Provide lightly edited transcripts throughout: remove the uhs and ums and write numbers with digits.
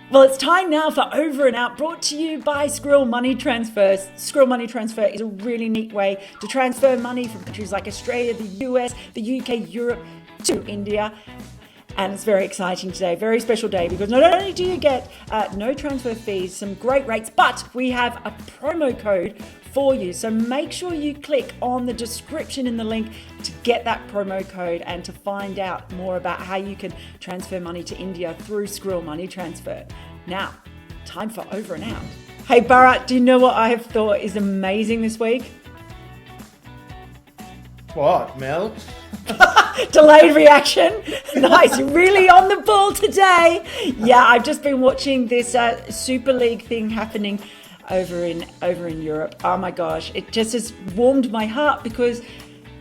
Well, it's time now for Over and Out, brought to you by Skrill Money Transfer. Skrill Money Transfer is a really neat way to transfer money from countries like Australia, the US, the UK, Europe to India. And it's very exciting today, very special day, because not only do you get no transfer fees, some great rates, but we have a promo code for you. So make sure you click on the description in the link to get that promo code and to find out more about how you can transfer money to India through Skrill Money Transfer. Now, time for Over and Out. Hey Bharat, do you know what I have thought is amazing this week? What, Mel? Delayed reaction. Nice, you're really on the ball today. Yeah, I've just been watching this Super League thing happening over in Europe. Oh my gosh, it just has warmed my heart, because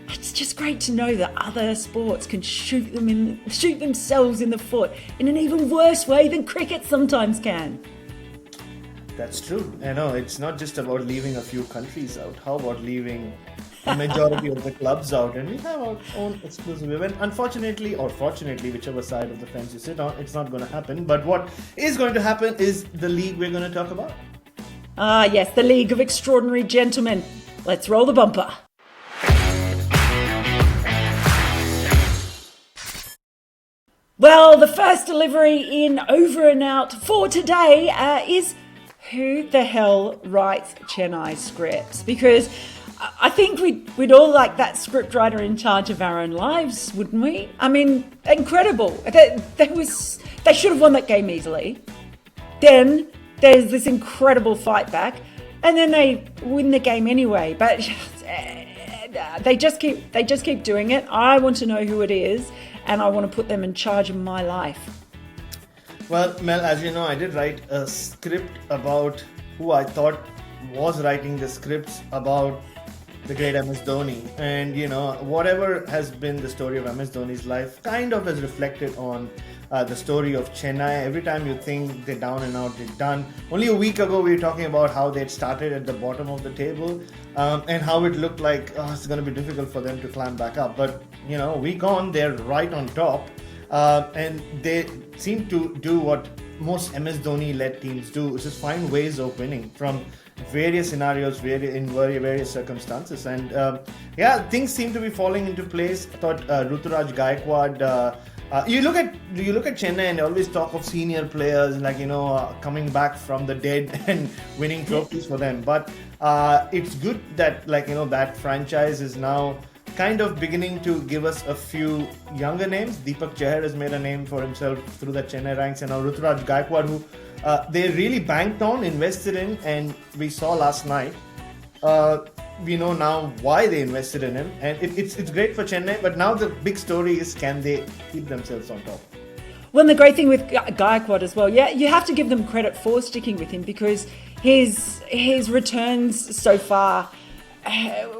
it's just great to know that other sports can shoot themselves in the foot in an even worse way than cricket sometimes can. That's true. I know, it's not just about leaving a few countries out. How about leaving the majority of the clubs out, and we have our own exclusive event? Unfortunately, or fortunately, whichever side of the fence you sit on, it's not going to happen. But what is going to happen is the league we're going to talk about. Ah, yes, the League of Extraordinary Gentlemen. Let's roll the bumper. Well, the first delivery in Over and Out for today is who the hell writes Chennai scripts? Because I think we'd all like that scriptwriter in charge of our own lives, wouldn't we? I mean, incredible. They should have won that game easily. Then there's this incredible fight back, and then they win the game anyway. But they just keep doing it. I want to know who it is, and I want to put them in charge of my life. Well, Mel, as you know, I did write a script about who I thought was writing the scripts about the great MS Dhoni. And, you know, whatever has been the story of MS Dhoni's life kind of has reflected on the story of Chennai. Every time you think they're down and out, they're done. Only a week ago, we were talking about how they'd started at the bottom of the table and how it looked like it's going to be difficult for them to climb back up. But, you know, week on, they're right on top. And they seem to do what most MS Dhoni-led teams do, which is find ways of winning from various scenarios, in various circumstances. And things seem to be falling into place. I thought Ruturaj Gaikwad. You look at Chennai and they always talk of senior players, like, you know, coming back from the dead and winning trophies for them. But it's good that, like, you know, that franchise is now kind of beginning to give us a few younger names. Deepak Chahar has made a name for himself through the Chennai ranks, and now Ruturaj Gaikwad, who they really banked on, invested in, and we saw last night. We know now why they invested in him, and it's great for Chennai. But now the big story is, can they keep themselves on top? Well, the great thing with Gaikwad as well, yeah, you have to give them credit for sticking with him, because his returns so far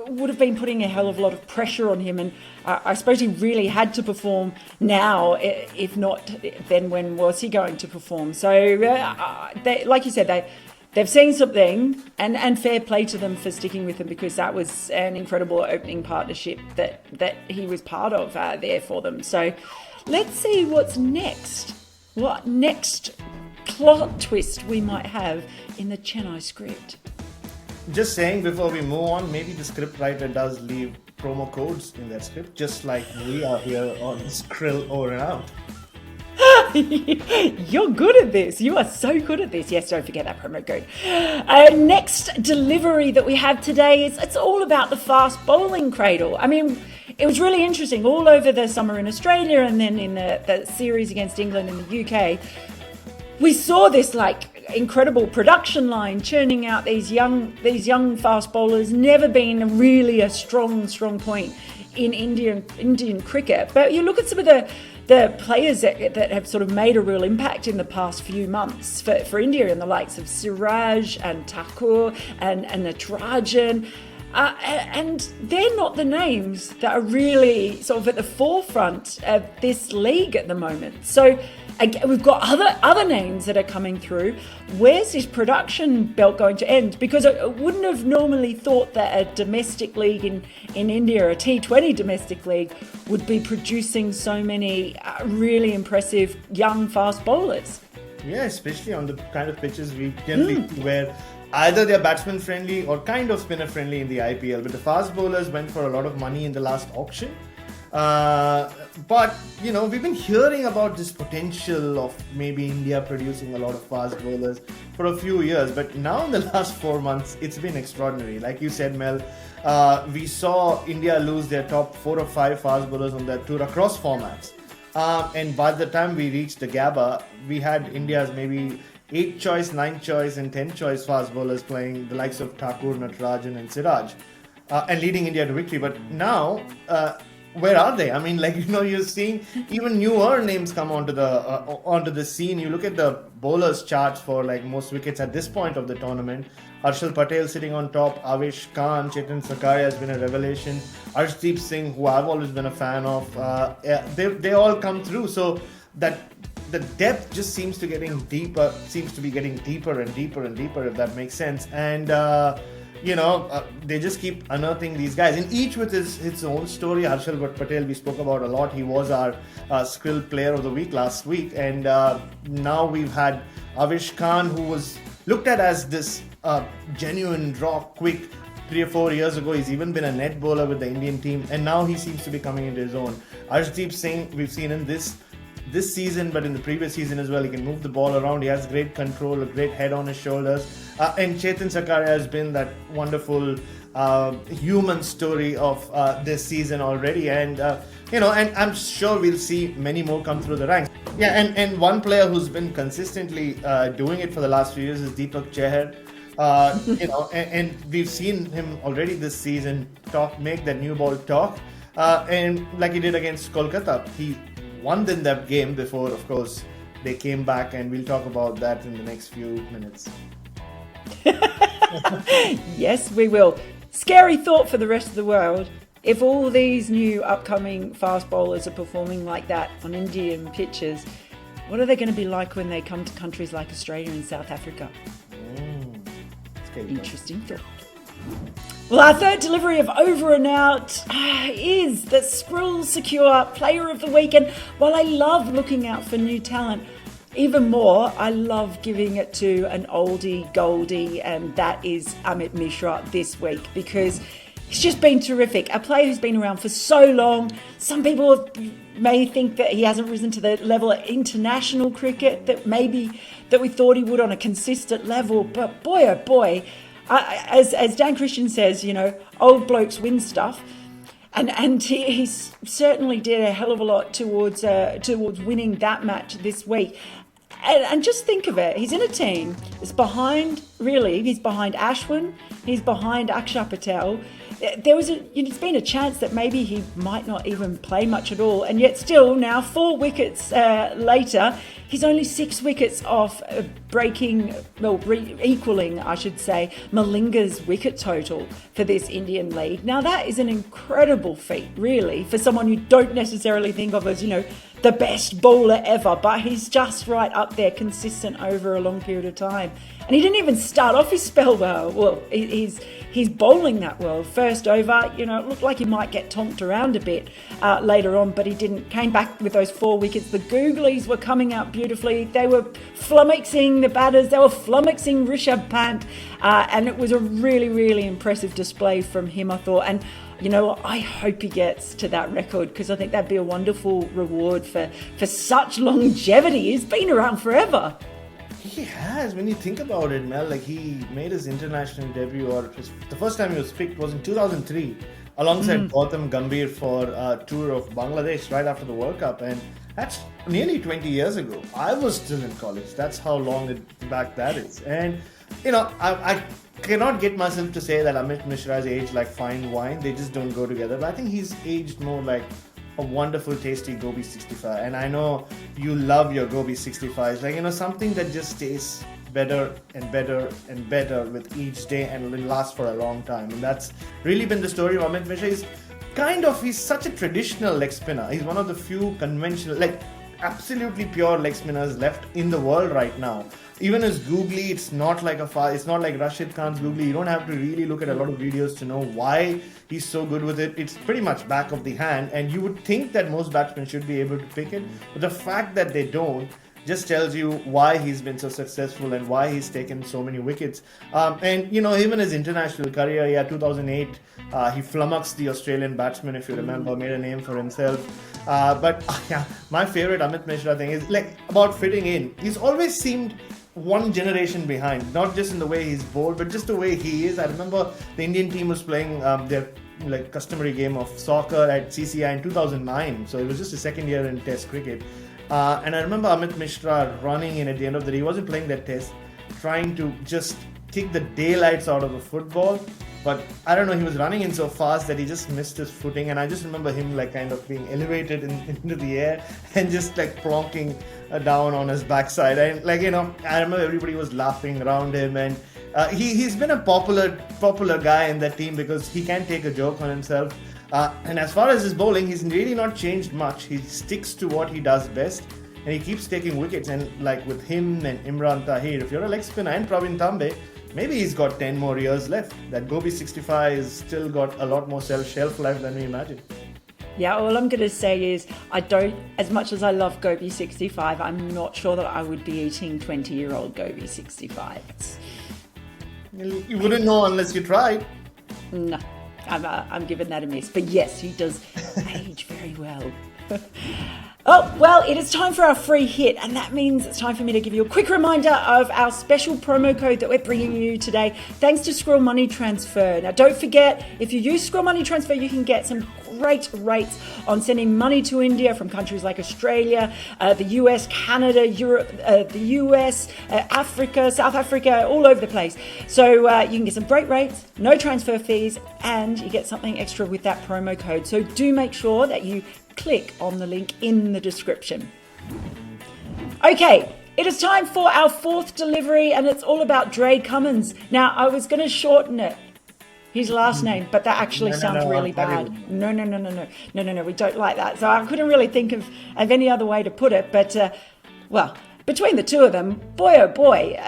would have been putting a hell of a lot of pressure on him, and I suppose he really had to perform now. If not, then when was he going to perform? So, like you said, they've seen something, and fair play to them for sticking with him, because that was an incredible opening partnership that he was part of there for them. So let's see what's next. What next plot twist we might have in the Chennai script. Just saying, before we move on, maybe the scriptwriter does leave promo codes in that script, just like we are here on Skrill Over and Out. You're good at this. You are so good at this. Yes, don't forget that promo code. Next delivery that we have today is, it's all about the fast bowling cradle. I mean, it was really interesting all over the summer in Australia, and then in the series against England in the UK. We saw this incredible production line churning out these young fast bowlers. Never been really a strong point in Indian cricket. But you look at some of the players that have sort of made a real impact in the past few months for India, in the likes of Siraj and Thakur and Natarajan. And they're not the names that are really sort of at the forefront of this league at the moment. So again, we've got other names that are coming through. Where's this production belt going to end? Because I wouldn't have normally thought that a domestic league in India, a T20 domestic league, would be producing so many really impressive young fast bowlers. Yeah, especially on the kind of pitches we generally see where either they're batsman friendly or kind of spinner friendly in the IPL. But the fast bowlers went for a lot of money in the last auction. But we've been hearing about this potential of maybe India producing a lot of fast bowlers for a few years, but now in the last 4 months it's been extraordinary. Like you said, Mel, we saw India lose their top 4 or 5 fast bowlers on their tour across formats, and by the time we reached the Gabba, we had India's maybe 8 choice, 9 choice and 10 choice fast bowlers playing the likes of Thakur, Natarajan and Siraj, and leading India to victory. But now where are they? I mean, you're seeing even newer names come onto the scene. You look at the bowlers charts for most wickets at this point of the tournament. Harshal Patel sitting on top, Avesh Khan, Chetan Sakaria has been a revelation. Arshdeep Singh, who I've always been a fan of, they all come through. So that the depth just seems to be getting deeper and deeper and deeper, if that makes sense. And they just keep unearthing these guys, and each with his own story. Harshal Patel, we spoke about a lot. He was our Skrill Player of the Week last week, and now we've had Avesh Khan, who was looked at as this genuine, raw, quick. 3 or 4 years ago, he's even been a net bowler with the Indian team, and now he seems to be coming into his own. Arshdeep Singh, we've seen in this season, but in the previous season as well, he can move the ball around. He has great control, a great head on his shoulders. And Chetan Sakaria has been that wonderful human story of this season already. And, and I'm sure we'll see many more come through the ranks. Yeah, and one player who's been consistently doing it for the last few years is Deepak Chahar. And we've seen him already this season make that new ball talk. And like he did against Kolkata, he won in that game before, of course, they came back, and we'll talk about that in the next few minutes. Yes, we will. Scary thought for the rest of the world. If all these new upcoming fast bowlers are performing like that on Indian pitches, what are they going to be like when they come to countries like Australia and South Africa? Interesting thought. Well, our third delivery of Over and Out is the Skrill Secure Player of the Week. And while I love looking out for new talent, even more, I love giving it to an oldie goldie, and that is Amit Mishra this week, because he's just been terrific. A player who's been around for so long. Some people may think that he hasn't risen to the level of international cricket that we thought he would on a consistent level. But boy, oh boy, as Dan Christian says, old blokes win stuff. And he certainly did a hell of a lot towards winning that match this week. And just think of it, he's in a team that's he's behind Ashwin, he's behind Akshar Patel. It's been a chance that maybe he might not even play much at all, and yet still now 4 wickets later, he's only 6 wickets off equaling, I should say, Malinga's wicket total for this Indian lead. Now that is an incredible feat, really, for someone you don't necessarily think of as, the best bowler ever, but he's just right up there, consistent over a long period of time. And he didn't even start off his spell well. Well, he's bowling that well. First over, it looked like he might get tonked around a bit later on, but he didn't. Came back with those 4 wickets. The Googlies were coming out beautifully. They were flummoxing the batters. They were flummoxing Rishabh Pant. And it was a really, really impressive display from him, I thought. And I hope he gets to that record, because I think that'd be a wonderful reward for such longevity. He's been around forever. He has, when you think about it, Mel. He made his international debut, or the first time he was picked was in 2003, alongside Gautam Gambhir for a tour of Bangladesh right after the World Cup, and that's nearly 20 years ago. I was still in college. That's how long back that is. And I cannot get myself to say that Amit Mishra has aged like fine wine. They just don't go together. But I think he's aged more like a wonderful, tasty Gobi 65. And I know you love your Gobi 65s. Something that just tastes better and better and better with each day and will last for a long time. And that's really been the story of Amit Mishra. He's such a traditional leg spinner. He's one of the few conventional, absolutely pure leg spinners left in the world right now. Even his googly, it's not like Rashid Khan's googly. You don't have to really look at a lot of videos to know why he's so good with it. It's pretty much back of the hand, and you would think that most batsmen should be able to pick it, but the fact that they don't just tells you why he's been so successful and why he's taken so many wickets. And even his international career, 2008, he flummoxed the Australian batsman, if you remember, made a name for himself. But my favorite Amit Mishra thing is like about fitting in. He's always seemed one generation behind, not just in the way he's bowled, but just the way he is. I remember the Indian team was playing their customary game of soccer at CCI in 2009, so it was just his second year in Test cricket. And I remember Amit Mishra running in at the end of the day. He wasn't playing that Test, trying to just kick the daylights out of a football. But I don't know, he was running in so fast that he just missed his footing. And I just remember him kind of being elevated into the air and just plonking down on his backside. And I remember everybody was laughing around him. And he's been a popular guy in that team because he can take a joke on himself. And as far as his bowling, he's really not changed much. He sticks to what he does best. And he keeps taking wickets. And with him and Imran Tahir, if you're a leg spinner, and Pravin Tambe, maybe he's got 10 more years left. That Gobi 65 has still got a lot more shelf life than we imagine. Yeah, all I'm going to say is as much as I love Gobi 65, I'm not sure that I would be eating 20-year-old Gobi 65s. You wouldn't know unless you tried. No, I'm giving that a miss. But yes, he does age very well. Oh, well, it is time for our free hit, and that means it's time for me to give you a quick reminder of our special promo code that we're bringing you today, thanks to Skrill Money Transfer. Now, don't forget, if you use Skrill Money Transfer, you can get some great rates on sending money to India from countries like Australia, the US, Canada, Europe, the US, Africa, South Africa, all over the place. So you can get some great rates, no transfer fees, and you get something extra with that promo code. So do make sure that you click on the link in the description. Okay, it is time for our fourth delivery, and it's all about Dre Cummins. Now, I was going to shorten it, his last name, but that actually sounds really bad. No, we don't like that. So I couldn't really think of any other way to put it, but well, between the two of them, boy oh boy,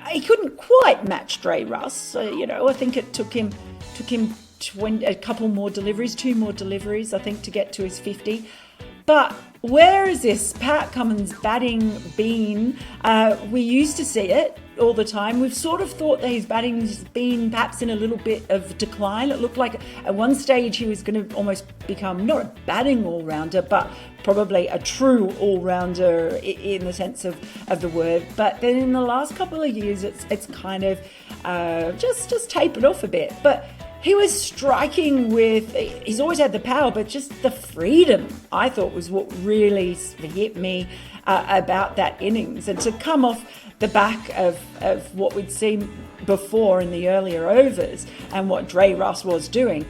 he couldn't quite match Dre Russ. I think it took him a couple more deliveries, 2 more deliveries, I think, to get to his 50. But where is this Pat Cummins batting been? We used to see it all the time. We've sort of thought that his batting's been perhaps in a little bit of decline. It looked like at one stage he was going to almost become not a batting all-rounder, but probably a true all-rounder in the sense of the word. But then in the last couple of years, it's kind of just tapered off a bit. But he was striking he's always had the power, but just the freedom, I thought, was what really hit me about that innings. And to come off the back of what we'd seen before in the earlier overs and what Dre Russ was doing,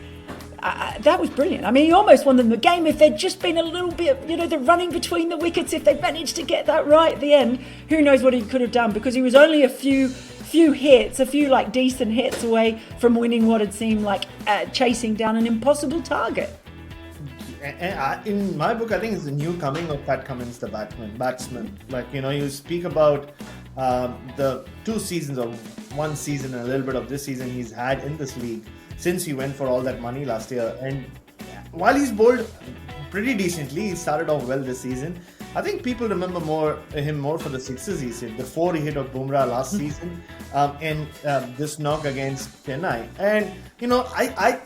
that was brilliant. I mean, he almost won them the game if there'd just been a little bit, the running between the wickets. If they'd managed to get that right at the end, who knows what he could have done, because he was only a few hits, a few decent hits away from winning what had seemed like chasing down an impossible target. And in my book, I think it's the new coming of Pat Cummins, the batsman. You speak about the 2 seasons or 1 season and a little bit of this season he's had in this league since he went for all that money last year. And while he's bowled pretty decently, he started off well this season. I think people remember him more for the sixes he hit, the 4 he hit of Bumrah last season, and this knock against Chennai. And I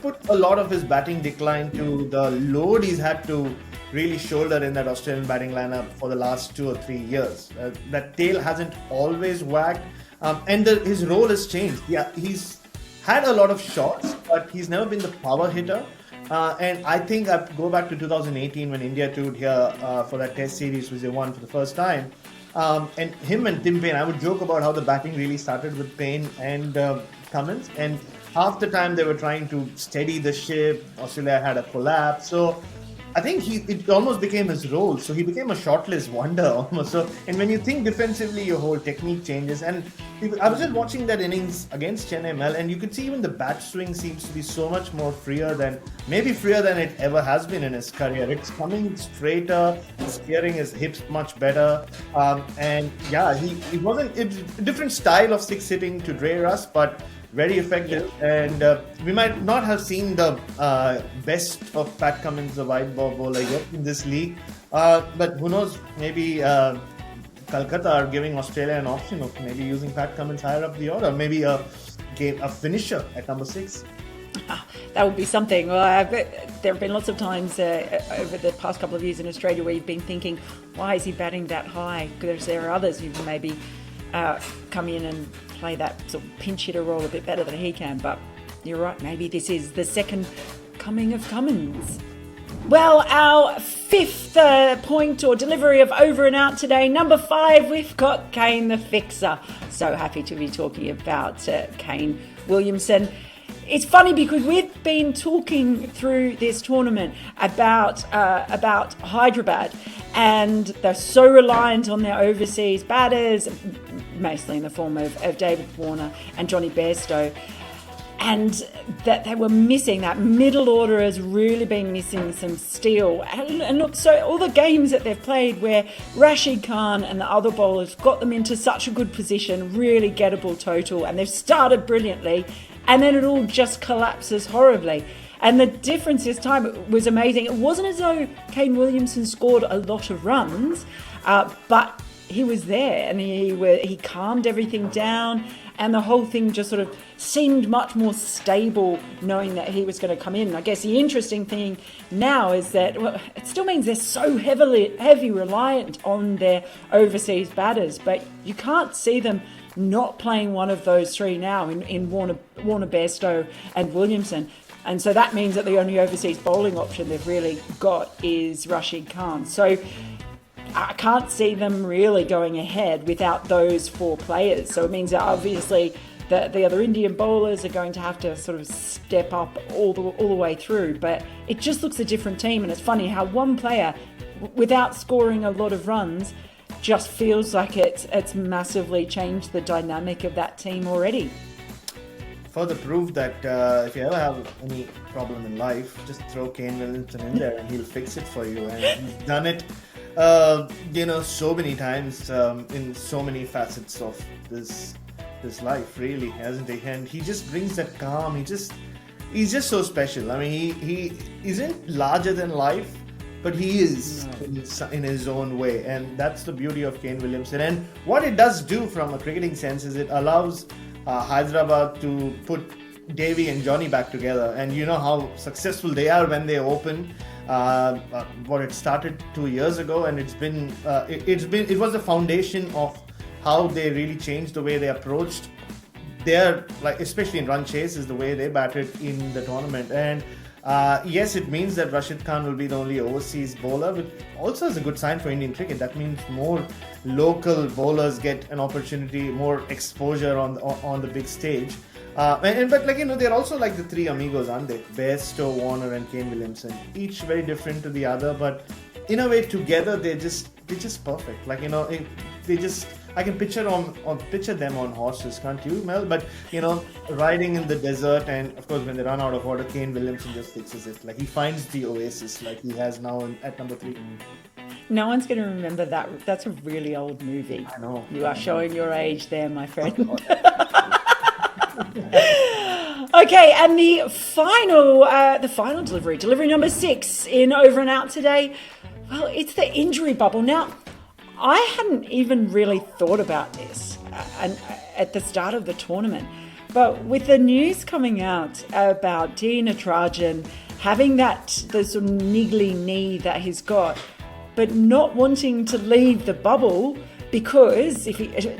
put a lot of his batting decline to the load he's had to really shoulder in that Australian batting lineup for the last 2 or 3 years. That tail hasn't always whacked, and his role has changed. Yeah, he's had a lot of shots, but he's never been the power hitter. And I think I go back to 2018 when India toured here for that Test series, which they won for the first time. And him and Tim Payne, I would joke about how the batting really started with Payne and Cummins. And half the time they were trying to steady the ship. Australia had a collapse. So I think it almost became his role. So he became a shortlist wonder almost. So, and when you think defensively, your whole technique changes. And I was just watching that innings against Chennai, Mel, and you could see even the bat swing seems to be so much more freer than it ever has been in his career. It's coming straighter, it's steering his hips much better. And yeah, it was a different style of 6 hitting to Dre Russ, but very effective. And we might not have seen the best of Pat Cummins, the wide ball bowler, yet in this league. But who knows, maybe Kolkata are giving Australia an option of maybe using Pat Cummins higher up the order, maybe a finisher at number 6. That would be something. Well, there have been lots of times over the past couple of years in Australia where you've been thinking, why is he batting that high? Because there are others who can maybe come in and play that sort of pinch hitter role a bit better than he can. But you're right, maybe this is the second coming of Cummins. Well, our 5th point or delivery of over and out today, number 5, we've got Kane the Fixer. So happy to be talking about Kane Williamson. It's funny because we've been talking through this tournament about Hyderabad, and they're so reliant on their overseas batters, mostly in the form of David Warner and Johnny Bairstow, and that they were missing, that middle order has really been missing some steel. And look, so all the games that they've played where Rashid Khan and the other bowlers got them into such a good position, really gettable total, and they've started brilliantly, and then it all just collapses horribly. And the difference this time was amazing. It wasn't as though Kane Williamson scored a lot of runs, but he was there and he calmed everything down, and the whole thing just sort of seemed much more stable knowing that he was going to come in. I guess the interesting thing now is that it still means they're so heavy reliant on their overseas batters, but you can't see them not playing one of those three now in Warner, Bairstow and Williamson. And so that means that the only overseas bowling option they've really got is Rashid Khan. So I can't see them really going ahead without those 4 players. So it means that obviously the other Indian bowlers are going to have to sort of step up all the way through. But it just looks a different team. And it's funny how one player, without scoring a lot of runs, just feels like it's massively changed the dynamic of that team already. Further proof that if you ever have any problem in life, just throw Kane Williamson in there and he'll fix it for you. And he's done it, so many times in so many facets of this life, really, hasn't he? And he just brings that calm. He's just so special. I mean, he isn't larger than life, but he is in his own way, and that's the beauty of Kane Williamson. And what it does do from a cricketing sense is it allows Hyderabad to put Davy and Johnny back together, and you know how successful they are when they open. It started 2 years ago, and it was the foundation of how they really changed the way they approached their, like, especially in run chases, the way they batted in the tournament. And yes, it means that Rashid Khan will be the only overseas bowler, but also is a good sign for Indian cricket. That means more local bowlers get an opportunity, more exposure on the big stage. But they're also like the 3 amigos, aren't they? Bairstow, Warner, and Kane Williamson. Each very different to the other, but in a way together they're just perfect. I can picture them on horses, can't you, Mel? But riding in the desert, and of course when they run out of water, Kane Williamson just fixes it. Like, he finds the oasis, like he has now at number 3. No one's going to remember that. That's a really old movie. I know. You are showing your age there, my friend. Okay, and the final delivery number 6 in over and out today. Well, it's the injury bubble. Now, I hadn't even really thought about this at the start of the tournament, but with the news coming out about T. Natarajan having the sort of niggly knee that he's got, but not wanting to leave the bubble, because if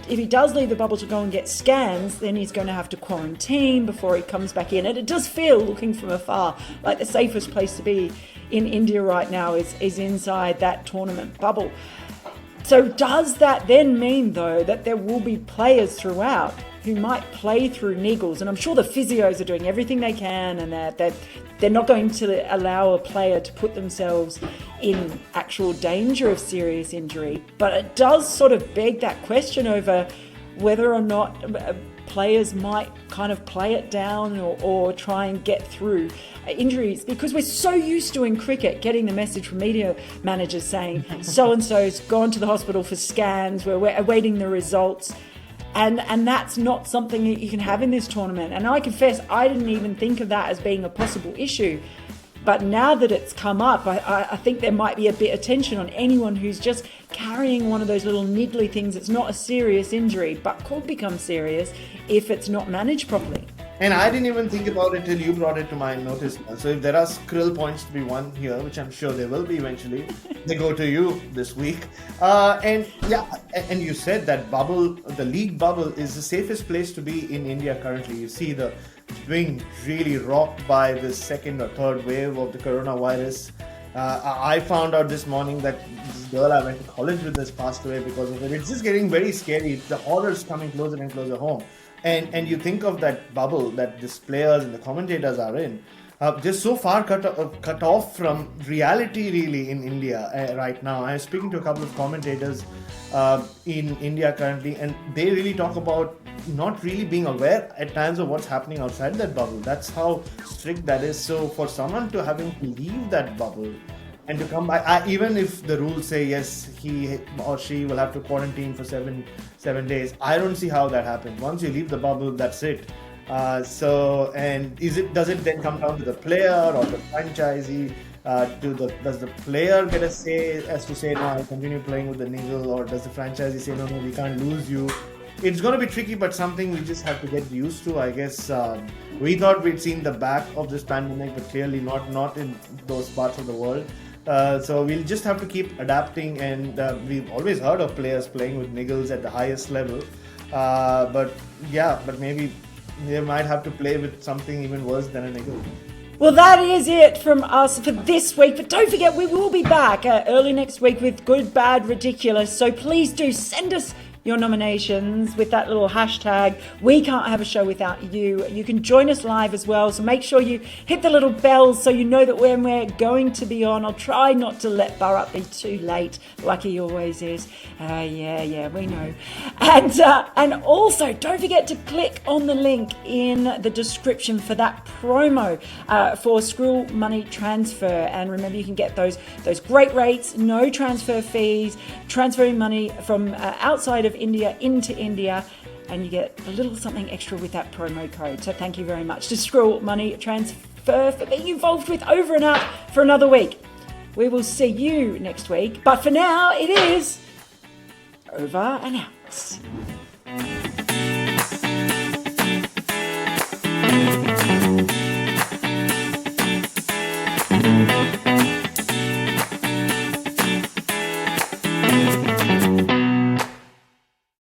he does leave the bubble to go and get scans, then he's going to have to quarantine before he comes back in. And it does feel, looking from afar, like the safest place to be in India right now is inside that tournament bubble. So does that then mean, though, that there will be players throughout who might play through niggles? And I'm sure the physios are doing everything they can, and they're not going to allow a player to put themselves in actual danger of serious injury. But it does sort of beg that question over whether or not players might kind of play it down or try and get through injuries, because we're so used to in cricket getting the message from media managers saying so-and-so's gone to the hospital for scans, we're awaiting the results. And that's not something that you can have in this tournament. And I confess, I didn't even think of that as being a possible issue. But now that it's come up, I think there might be a bit of tension on anyone who's just carrying one of those little niggly things. It's not a serious injury, but could become serious if it's not managed properly. And I didn't even think about it till you brought it to my notice. So if there are Skrill points to be won here, which I'm sure there will be eventually, they go to you this week. And you said that bubble, the league bubble, is the safest place to be in India currently. You see the being really rocked by the second or third wave of the coronavirus. I found out this morning that this girl I went to college with has passed away because of it. It's just getting very scary. The horror's coming closer and closer home. And you think of that bubble that these players and the commentators are in, just so far cut off from reality really in India right now. I'm speaking to a couple of commentators in India currently, and they really talk about not really being aware at times of what's happening outside that bubble. That's how strict that is. So for someone to having to leave that bubble and to come back, even if the rules say yes, he or she will have to quarantine for seven days, I don't see how that happens. Once you leave the bubble, that's it. Does it then come down to the player or the franchisee? Does the player get a say as to say no, I'll continue playing with the niggle, or does the franchisee say no, we can't lose you? It's going to be tricky, but something we just have to get used to, I guess. We thought we'd seen the back of this pandemic, but clearly not in those parts of the world. So we'll just have to keep adapting, and we've always heard of players playing with niggles at the highest level. But maybe they might have to play with something even worse than a niggle. Well, that is it from us for this week. But don't forget, we will be back early next week with Good, Bad, Ridiculous. So please do send us your nominations with that little hashtag. We can't have a show without you. You can join us live as well, so make sure you hit the little bells so you know that when we're going to be on. I'll try not to let Bharat be too late, like he always is. We know. And also, don't forget to click on the link in the description for that promo for Skrill Money Transfer. And remember, you can get those great rates, no transfer fees, transferring money from outside of India into India, and you get a little something extra with that promo code. So thank you very much to Skrill Money Transfer for being involved with Over and Out for another week. We will see you next week, but for now it is over and out.